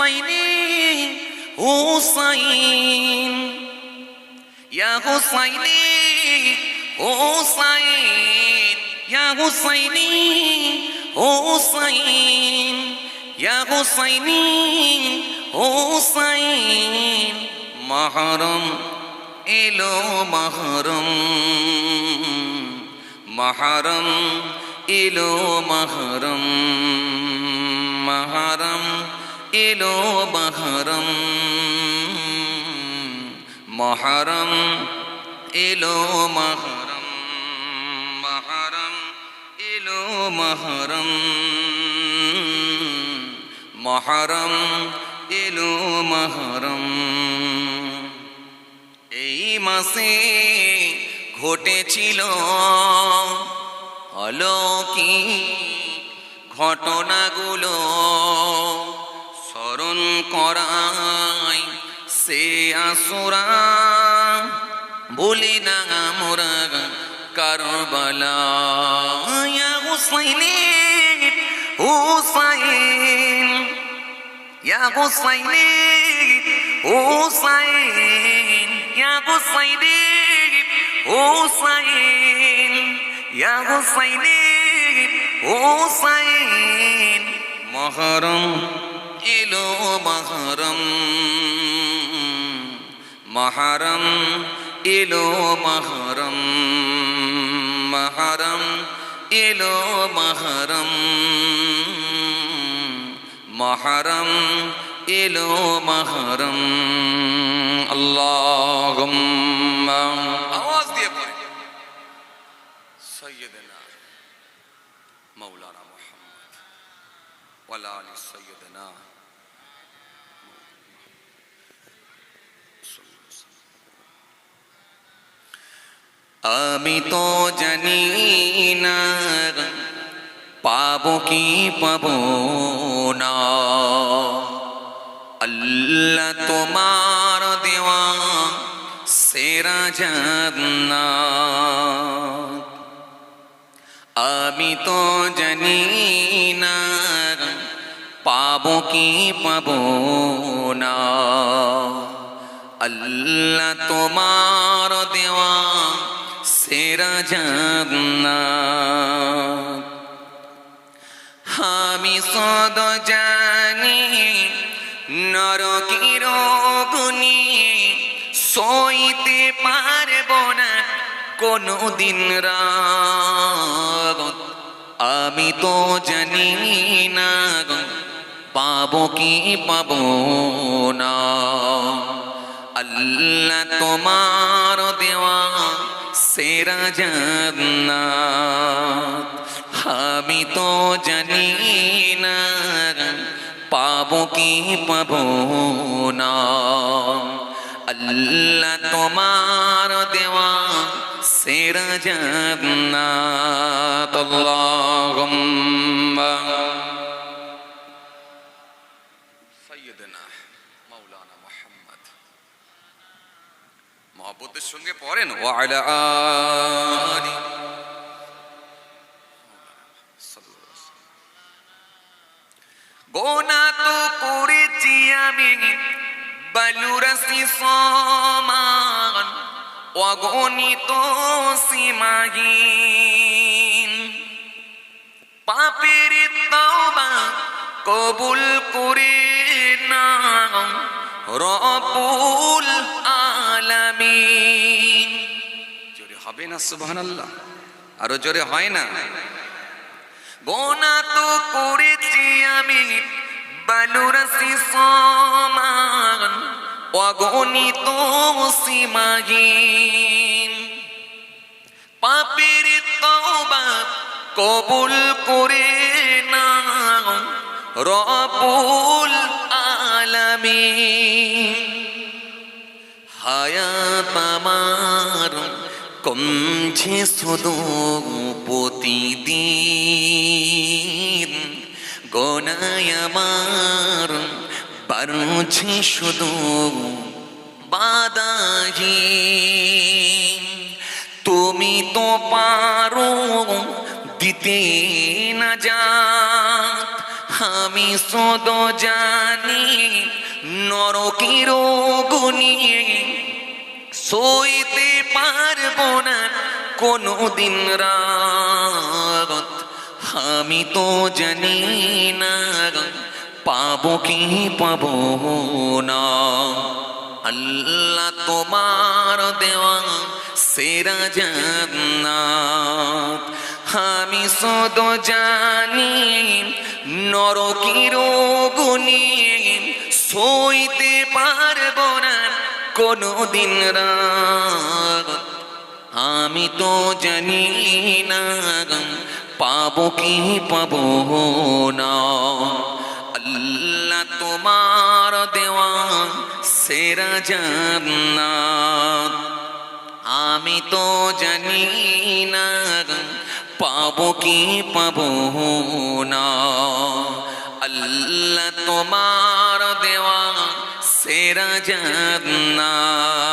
হুসাইনি হুসাইন ইয়া হুসাইনি হুসাইন ইয়া হুসাইনি হুসাইন ইয়া হুসাইনি হুসাইন মহরম এলো মহরম মহরম এলো মহরম মহরম এলো মহরম মহরম এলো মহরম মহরম এলো মহরম মহরম এলো মহরম এই মাসে ঘটেছিল অলৌকিক ঘটনাগুলো স্মরণ করায় সে আসুরা ভুলি না মোরা কারবালা ইয়া হুসাইনি হুসাইন ইয়া হুসাইনি হুসাইন ইয়া হুসাইনি হুসাইন ইয়া হুসাইনি হুসাইন মহরম এলো মহরম মহরম এলো মহরম মহরম এলো মহরম মহরম এলো মহরম আল্লাহুম্মা আওয়াজ দিয়ে পড়ে সাইয়্যিদনা মাওলানা মুহাম্মদ ওয়ালা আলি সাইয়্যিদনা আমি তো জানি না পাবো কি পাবো না আল্লাহ তোমার দেওয়া সেরা জান্নাত আমি তো জানি না পাবো কি পাবো না আল্লাহ তোমার দেওয়া সেরা জান্নাত আমি সদ জানি নরকের অগ্নি সইতে পারব না কোনদিন রাত আমি তো জানি না পাবো কি পাবো না আল্লাহ তোমার দেওয়া সেরা জান্নাত আমি তো জানি না পাবো কি পাবো না আল্লাহ তোমার দেওয়া সেরা জান্নাত আল্লাহুম্মা সাইয়্যিদনা মাওলানা মুহাম্মদ মহব্বতের সঙ্গে পড়েন ওয়া আলা আলি গোনা তো করেছি আমি বালুরাসি সমান অগণিত সীমাহীন পাপের তওবা কবুল করে না রব্বুল আলামিন জোরে হবে না সুবহানাল্লাহ আরো জোরে হয় না গোনা তো করেছি আমি বালুরাসি সমান অগণিত সীমাহীন পাপের তওবা কবুল করে না রব্বুল আলামিন হায়াত আমার কমছে শুধু প্রতিদিন গোনায় আমার বাড়ছে শুধু বাধাহীন তুমি তো পারো দিতে না যা আমি আমি শুধু জানি নরকের গুনি সইতে পারবো না কোনদিন রাত। আমি তো জানি না পাবো কি পাবো না। আল্লাহ তোমার দেওয়া সেরা জান্নাত। আমি শুধু জানি নরকের গুনি সইতে পারবো না কোনদিন রাত। আমি তো জানি না পাবো কি পাবো না। আল্লাহ তোমার দেওয়া সেরা জান্নাত। আমি তো জানি না পাবো কি পাবো না। আল্লাহ তোমার দেওয়া সেরা জান্নাত।